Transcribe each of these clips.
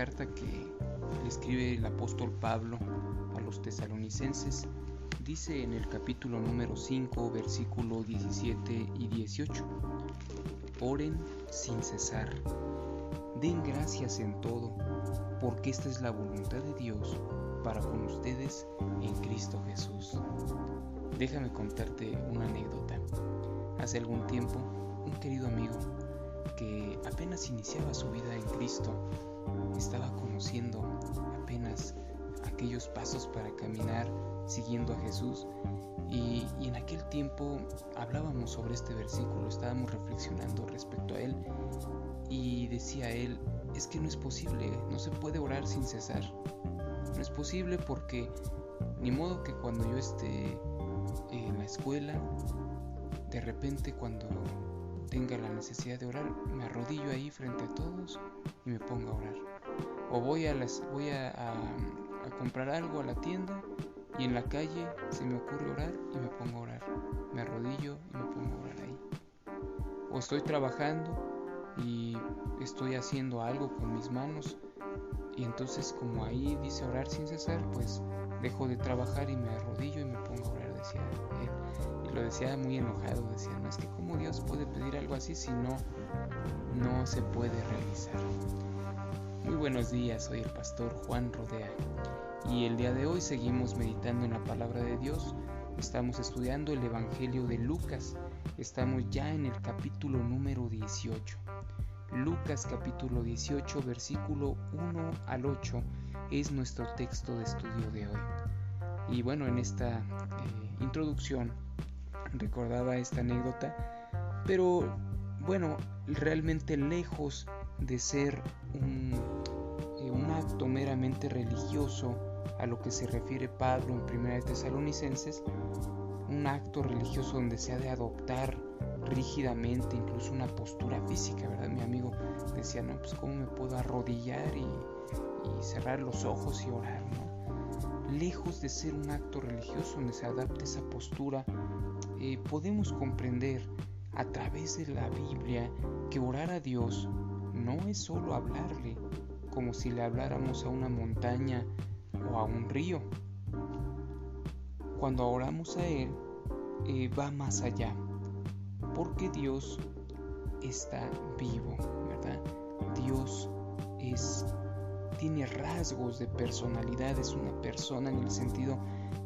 carta que le escribe el apóstol Pablo a los tesalonicenses, dice en el capítulo número 5, versículo 17 y 18: Oren sin cesar, den gracias en todo, porque esta es la voluntad de Dios para con ustedes en Cristo Jesús. Déjame contarte una anécdota. Hace algún tiempo, un querido amigo que apenas iniciaba su vida en Cristo, estaba conociendo apenas aquellos pasos para caminar siguiendo a Jesús, y en aquel tiempo hablábamos sobre este versículo, estábamos reflexionando respecto a él, y decía él: es que no es posible, no se puede orar sin cesar, no es posible, porque ni modo que cuando yo esté en la escuela, de repente cuando tenga la necesidad de orar, me arrodillo ahí frente a todos y me pongo a orar. O voy a comprar algo a la tienda y en la calle se me ocurre orar y me pongo a orar. Me arrodillo y me pongo a orar ahí. O estoy trabajando y estoy haciendo algo con mis manos, y entonces, como ahí dice orar sin cesar, pues dejo de trabajar y me arrodillo y me pongo a orar, decía él. Y lo decía muy enojado, decía: no, es que cómo Dios puede pedir algo así si no se puede realizar. Muy buenos días, soy el pastor Juan Rodea, y el día de hoy seguimos meditando en la palabra de Dios. Estamos estudiando el Evangelio de Lucas. Estamos ya en el capítulo número 18. Lucas capítulo 18, versículo 1 al 8 es nuestro texto de estudio de hoy. Y bueno, en esta introducción recordaba esta anécdota, pero bueno, realmente lejos de ser un acto meramente religioso a lo que se refiere Pablo en 1 Tesalonicenses, un acto religioso donde se ha de adoptar rígidamente incluso una postura física, ¿verdad? Mi amigo decía: no, pues cómo me puedo arrodillar y cerrar los ojos y orar, ¿no? Lejos de ser un acto religioso donde se adapte esa postura, podemos comprender a través de la Biblia que orar a Dios no es solo hablarle como si le habláramos a una montaña o a un río. Cuando oramos a Él, va más allá, porque Dios está vivo, ¿verdad? Dios tiene rasgos de personalidad, es una persona en el sentido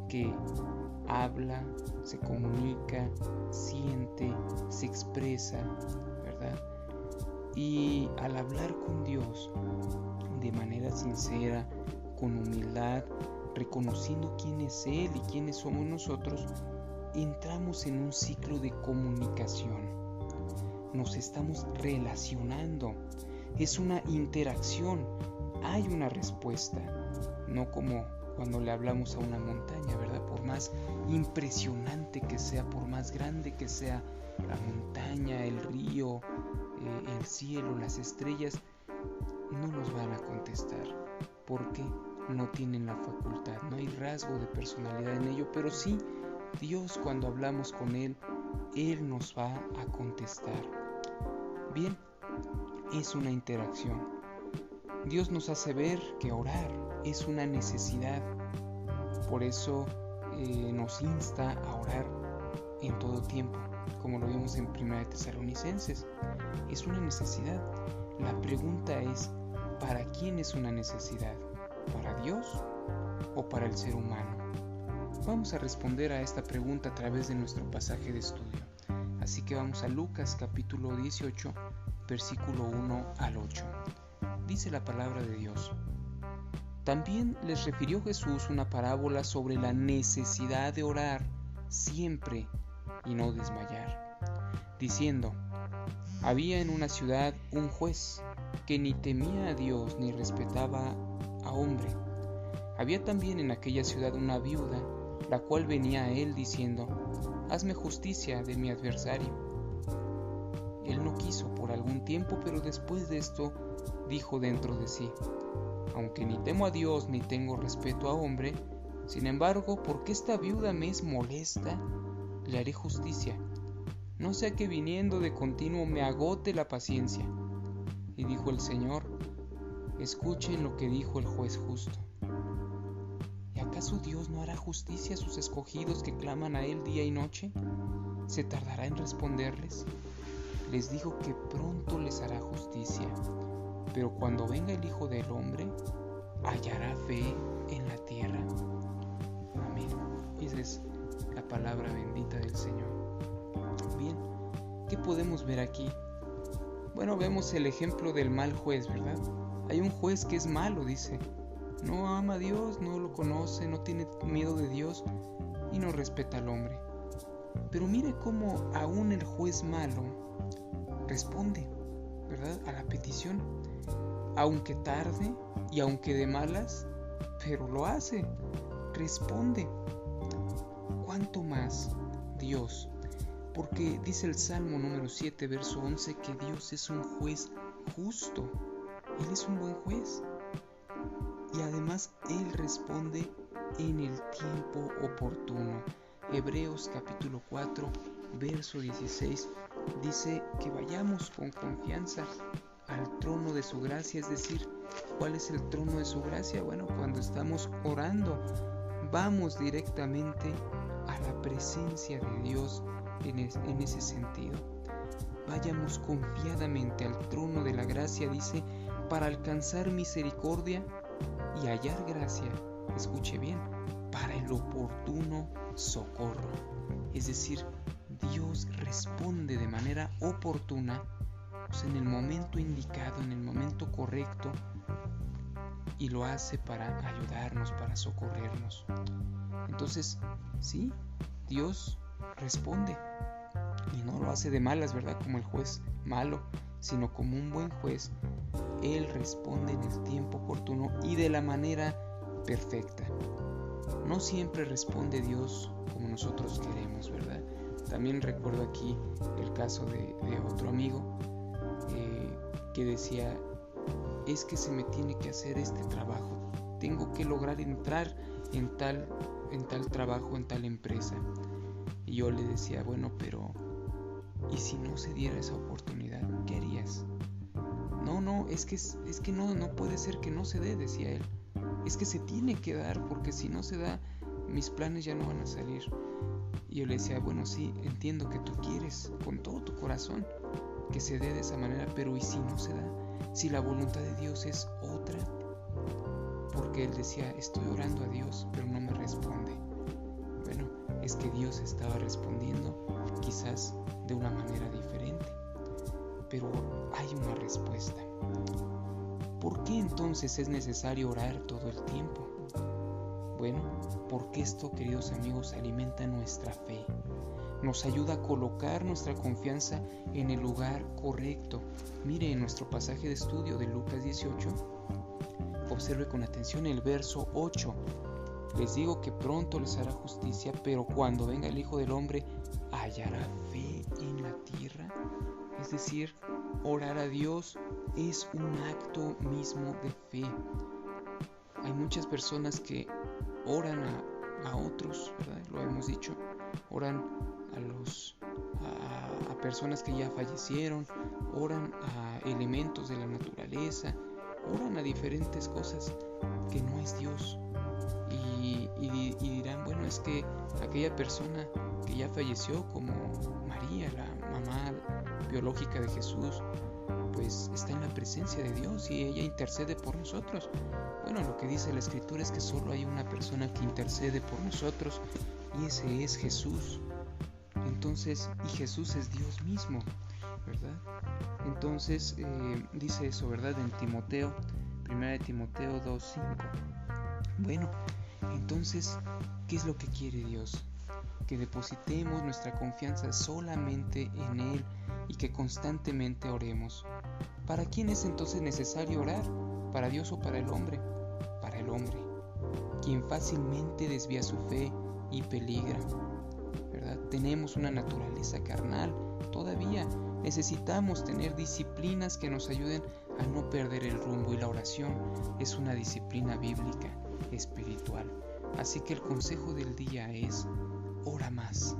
que habla, se comunica, siente, se expresa, ¿verdad? Y al hablar con Dios de manera sincera, con humildad, reconociendo quién es Él y quiénes somos nosotros, entramos en un ciclo de comunicación. Nos estamos relacionando. Es una interacción. Hay una respuesta. No como cuando le hablamos a una montaña, ¿verdad? Por más impresionante que sea, por más grande que sea la montaña, el río, el cielo, las estrellas, no nos van a contestar, porque no tienen la facultad, no hay rasgo de personalidad en ello. Pero sí, Dios, cuando hablamos con Él nos va a contestar. Bien, es una interacción. Dios nos hace ver que orar es una necesidad. Por eso nos insta a orar en todo tiempo, como lo vimos en 1 Tesalonicenses. Es una necesidad. La pregunta es: ¿para quién es una necesidad? ¿Para Dios o para el ser humano? Vamos a responder a esta pregunta a través de nuestro pasaje de estudio. Así que vamos a Lucas capítulo 18, versículo 1 al 8. Dice la palabra de Dios: También les refirió Jesús una parábola sobre la necesidad de orar siempre y no desmayar, diciendo: Había en una ciudad un juez que ni temía a Dios ni respetaba a hombre. Había también en aquella ciudad una viuda, la cual venía a él diciendo: Hazme justicia de mi adversario. Él no quiso por algún tiempo, pero después de esto dijo dentro de sí: Aunque ni temo a Dios ni tengo respeto a hombre, sin embargo, porque esta viuda me es molesta, le haré justicia, no sea que viniendo de continuo me agote la paciencia. Y dijo el Señor: Escuchen lo que dijo el juez justo. ¿Y acaso Dios no hará justicia a sus escogidos que claman a Él día y noche? ¿Se tardará en responderles? Les digo que pronto les hará justicia, pero cuando venga el Hijo del Hombre, hallará fe en la tierra. Amén. Esa es la palabra bendita del Señor. Bien, ¿qué podemos ver aquí? Bueno, vemos el ejemplo del mal juez, ¿verdad? Hay un juez que es malo, dice. No ama a Dios, no lo conoce, no tiene miedo de Dios y no respeta al hombre. Pero mire cómo aún el juez malo responde, ¿verdad?, a la petición. Aunque tarde y aunque de malas, pero lo hace, responde. ¿Cuánto más Dios? Porque dice el Salmo número 7, verso 11, que Dios es un juez justo. Él es un buen juez. Y además Él responde en el tiempo oportuno. Hebreos capítulo 4, verso 16, dice que vayamos con confianza al trono de su gracia. Es decir, ¿cuál es el trono de su gracia? Bueno, cuando estamos orando, vamos directamente a la presencia de Dios en ese sentido. Vayamos confiadamente al trono de la gracia, dice, para alcanzar misericordia y hallar gracia. Escuche bien, para el oportuno socorro. Es decir, Dios responde de manera oportuna, pues en el momento indicado, en el momento correcto, y lo hace para ayudarnos, para socorrernos. Entonces, sí, Dios responde y no lo hace de malas, ¿verdad?, como el juez malo, sino como un buen juez. Él responde en el tiempo oportuno y de la manera perfecta. No siempre responde Dios como nosotros queremos, ¿verdad? También recuerdo aquí el caso de otro amigo que decía, es que se me tiene que hacer este trabajo, tengo que lograr entrar en tal trabajo, en tal empresa. Y yo le decía, bueno, pero ¿y si no se diera esa oportunidad? ¿Qué harías? No, es que no puede ser que no se dé, decía él. Es que se tiene que dar, porque si no se da, mis planes ya no van a salir. Y yo le decía, bueno, sí, entiendo que tú quieres con todo tu corazón que se dé de esa manera, pero ¿y si no se da? Si la voluntad de Dios es otra. Porque él decía, estoy orando a Dios, pero no me responde. Bueno, es que Dios estaba respondiendo quizás de una manera diferente, pero hay una respuesta. ¿Por qué entonces es necesario orar todo el tiempo? Bueno, porque esto, queridos amigos, alimenta nuestra fe, nos ayuda a colocar nuestra confianza en el lugar correcto. Mire, en nuestro pasaje de estudio de Lucas 18, observe con atención el verso 8. Les digo que pronto les hará justicia, pero cuando venga el Hijo del Hombre, hallará fe en la tierra. Es decir, orar a Dios es un acto mismo de fe. Hay muchas personas que oran a otros, ¿verdad? Lo hemos dicho, oran a personas que ya fallecieron, oran a elementos de la naturaleza, oran a diferentes cosas que no es Dios. Y dirán, bueno, es que aquella persona que ya falleció, como María, la mamá biológica de Jesús, pues está en la presencia de Dios y ella intercede por nosotros. Bueno, lo que dice la Escritura es que solo hay una persona que intercede por nosotros y ese es Jesús. Entonces, y Jesús es Dios mismo, ¿verdad? Entonces, dice eso, ¿verdad? En Timoteo, 1 Timoteo 2:5. Bueno, entonces, ¿qué es lo que quiere Dios? Que depositemos nuestra confianza solamente en Él y que constantemente oremos. ¿Para quién es entonces necesario orar? ¿Para Dios o para el hombre? Para el hombre, quien fácilmente desvía su fe y peligra, ¿verdad? Tenemos una naturaleza carnal, todavía necesitamos tener disciplinas que nos ayuden a no perder el rumbo, y la oración es una disciplina bíblica, espiritual. Así que el consejo del día es: ora más.